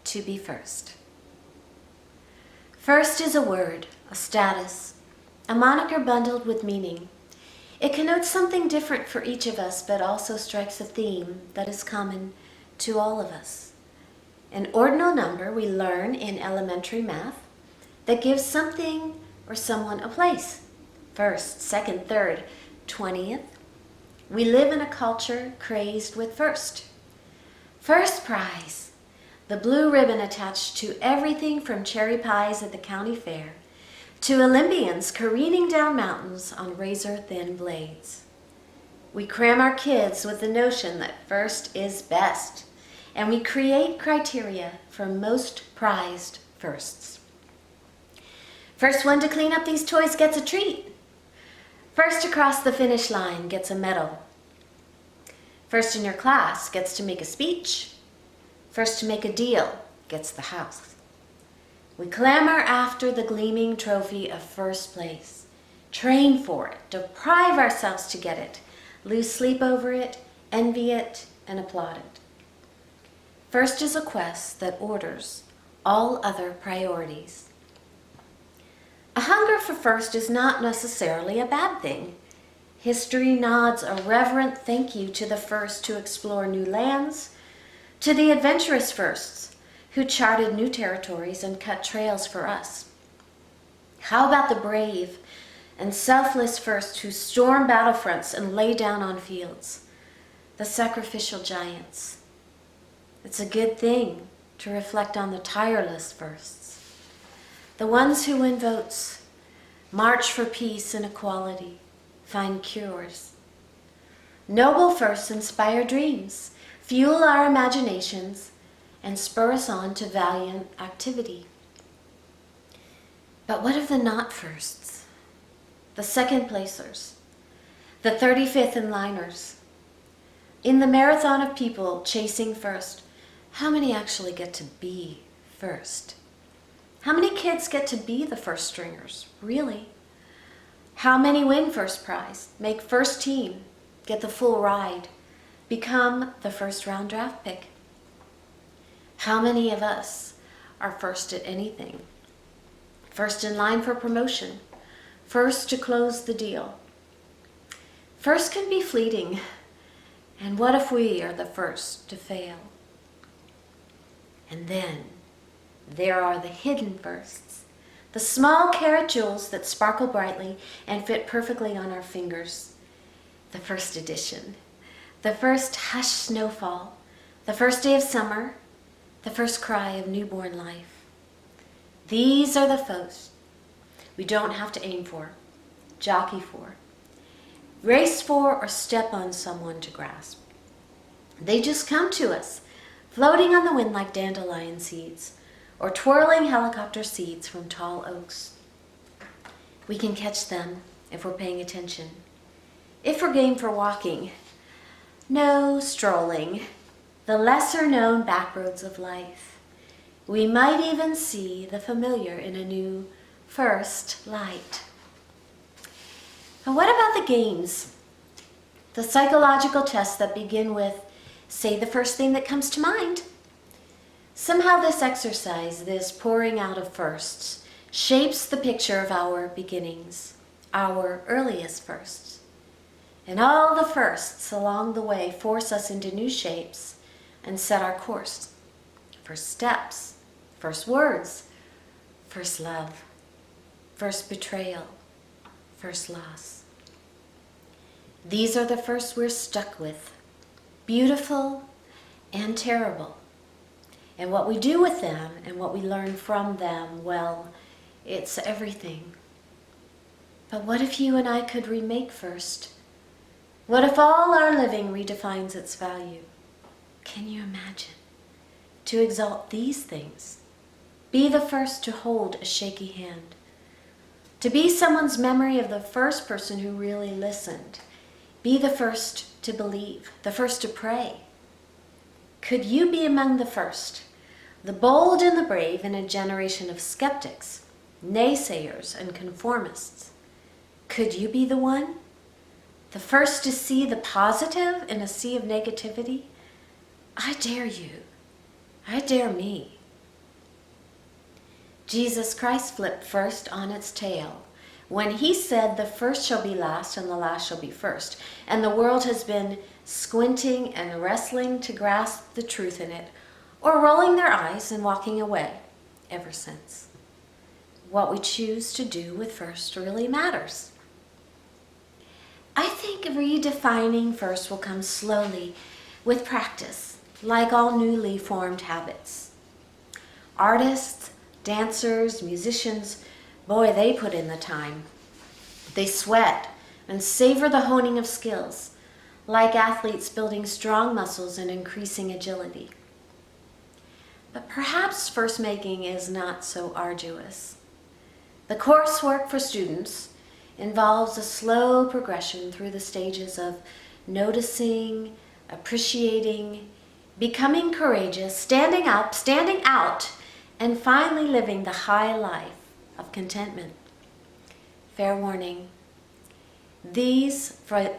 to be first. First is a word, a status, a moniker bundled with meaning. It connotes something different for each of us, but also strikes a theme that is common to all of us. An ordinal number we learn in elementary math that gives something or someone a place. First, second, third, 20th. We live in a culture crazed with first. First prize, the blue ribbon attached to everything from cherry pies at the county fair to Olympians careening down mountains on razor-thin blades. We cram our kids with the notion that first is best, and we create criteria for most prized firsts. First one to clean up these toys gets a treat. First across the finish line gets a medal. First in your class gets to make a speech. First to make a deal gets the house. We clamor after the gleaming trophy of first place, train for it, deprive ourselves to get it, lose sleep over it, envy it, and applaud it. First is a quest that orders all other priorities. A hunger for first is not necessarily a bad thing. History nods a reverent thank you to the first to explore new lands, to the adventurous firsts who charted new territories and cut trails for us. How about the brave and selfless firsts who storm battlefronts and lay down on fields, the sacrificial giants? It's a good thing to reflect on the tireless firsts, the ones who win votes, march for peace and equality, find cures. Noble firsts inspire dreams, fuel our imaginations, and spur us on to valiant activity. But what of the not firsts? The second placers, the 35th in liners? In the marathon of people chasing first, how many actually get to be first? How many kids get to be the first stringers, really? How many win first prize, make first team, get the full ride, become the first round draft pick? How many of us are first at anything? First in line for promotion, first to close the deal. First can be fleeting, and what if we are the first to fail? And then there are the hidden firsts, the small carat jewels that sparkle brightly and fit perfectly on our fingers. The first edition, the first hushed snowfall, the first day of summer, the first cry of newborn life. These are the firsts we don't have to aim for, jockey for, race for, or step on someone to grasp. They just come to us, floating on the wind like dandelion seeds, or twirling helicopter seeds from tall oaks. We can catch them if we're paying attention, if we're game for walking. No strolling, the lesser-known backroads of life. We might even see the familiar in a new first light. And what about the games? The psychological tests that begin with, say the first thing that comes to mind. Somehow this exercise, this pouring out of firsts, shapes the picture of our beginnings, our earliest firsts. And all the firsts along the way force us into new shapes and set our course. First steps, first words, first love, first betrayal, first loss. These are the firsts we're stuck with, beautiful and terrible. And what we do with them and what we learn from them, well, it's everything. But what if you and I could remake first? What if all our living redefines its value? Can you imagine? To exalt these things. Be the first to hold a shaky hand. To be someone's memory of the first person who really listened. Be the first to believe, the first to pray. Could you be among the first, the bold and the brave in a generation of skeptics, naysayers, and conformists? Could you be the one? The first to see the positive in a sea of negativity? I dare you. I dare me. Jesus Christ flipped first on its tail when he said the first shall be last and the last shall be first. And the world has been squinting and wrestling to grasp the truth in it, or rolling their eyes and walking away ever since. What we choose to do with first really matters. I think redefining first will come slowly with practice, like all newly formed habits. Artists, dancers, musicians, boy, they put in the time. They sweat and savor the honing of skills, like athletes building strong muscles and increasing agility. But perhaps first making is not so arduous. The coursework for students involves a slow progression through the stages of noticing, appreciating, becoming courageous, standing up, standing out, and finally living the high life of contentment. Fair warning, these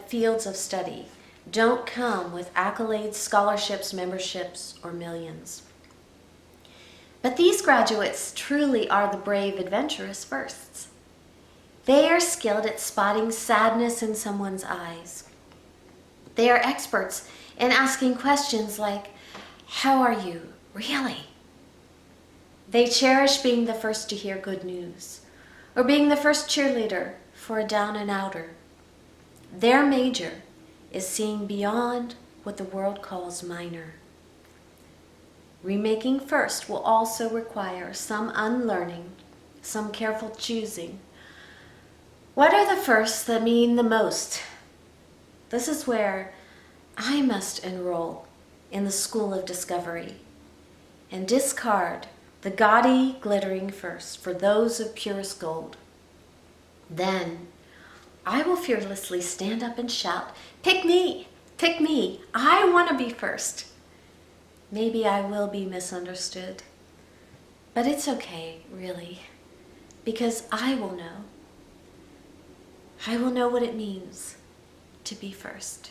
fields of study don't come with accolades, scholarships, memberships, or millions. But these graduates truly are the brave, adventurous firsts. They are skilled at spotting sadness in someone's eyes. They are experts in asking questions like, "How are you, really?" They cherish being the first to hear good news, or being the first cheerleader for a down and outer. Their major is seeing beyond what the world calls minor. Remaking first will also require some unlearning, some careful choosing. What are the firsts that mean the most? This is where I must enroll in the school of discovery and discard the gaudy, glittering firsts for those of purest gold. Then I will fearlessly stand up and shout, "Pick me! Pick me! I want to be first!" Maybe I will be misunderstood, but it's okay, really, because I will know. I will know what it means to be first.